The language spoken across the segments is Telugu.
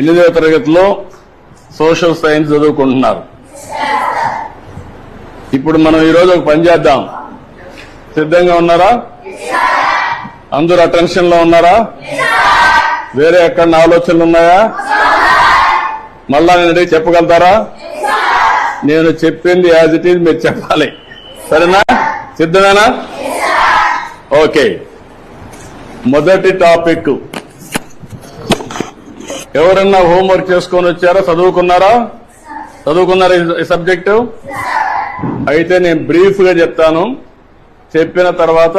8వ తరగతిలో సోషల్ సైన్స్ చదువుకుంటున్నారు. ఇప్పుడు మనం ఈరోజు ఒక పని చేద్దాం. సిద్ధంగా ఉన్నారా? అందరూ అటెన్షన్ లో ఉన్నారా? వేరే ఎక్కడ ఆలోచనలు ఉన్నాయా? మళ్ళా నేను అడిగి చెప్పగలుగుతారా? నేను చెప్పింది యాజ్ ఇట్ ఈజ్ మీరు చెప్పాలి. సరేనా? సిద్ధమేనా? ఓకే. మొదటి టాపిక్, ఎవరన్నా హోంవర్క్ చేసుకొని వచ్చారా? చదువుకున్నారా ఈ సబ్జెక్టు? అయితే నేను బ్రీఫ్ గా చెప్తాను. చెప్పిన తర్వాత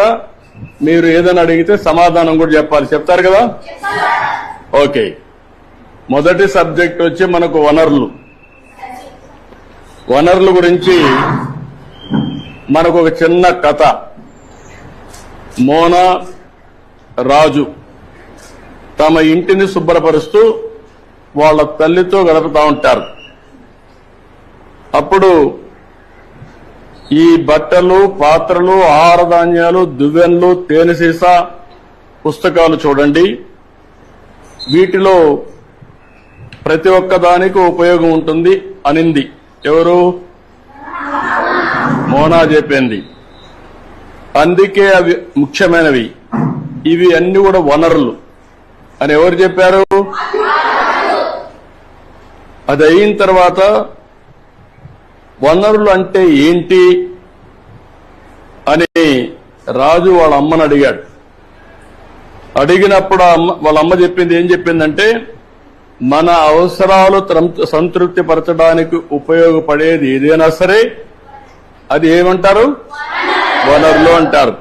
మీరు ఏదైనా అడిగితే సమాధానం కూడా చెప్పాలి. చెప్తారు కదా? ఓకే. మొదటి సబ్జెక్ట్ వచ్చి మనకు వనరులు. వనరుల గురించి మనకు ఒక చిన్న కథ. మోనా, రాజు తమ ఇంటిని శుభ్రపరుస్తూ వాళ్ళ తల్లితో గడుపుతా ఉంటారు. అప్పుడు ఈ బట్టలు, పాత్రలు, ఆహార ధాన్యాలు, దువ్వెన్లు, తేనె సీసా, పుస్తకాలు చూడండి. వీటిలో ప్రతి ఒక్క దానికి ఉపయోగం ఉంటుంది అనింది. ఎవరు? మోనా చెప్పింది. అందుకే అవి ముఖ్యమైనవి. ఇవి అన్ని కూడా వనరులు అని ఎవరు చెప్పారు? అది అయిన తర్వాత వనరులు అంటే ఏంటి అని రాజు వాళ్ళ అమ్మని అడిగాడు. అడిగినప్పుడు వాళ్ళ అమ్మ చెప్పింది ఏం చెప్పిందంటే, మన అవసరాలు సంతృప్తి పరచడానికి ఉపయోగపడేది ఏదైనా సరే అది ఏమంటారు? వనరులు అంటారు.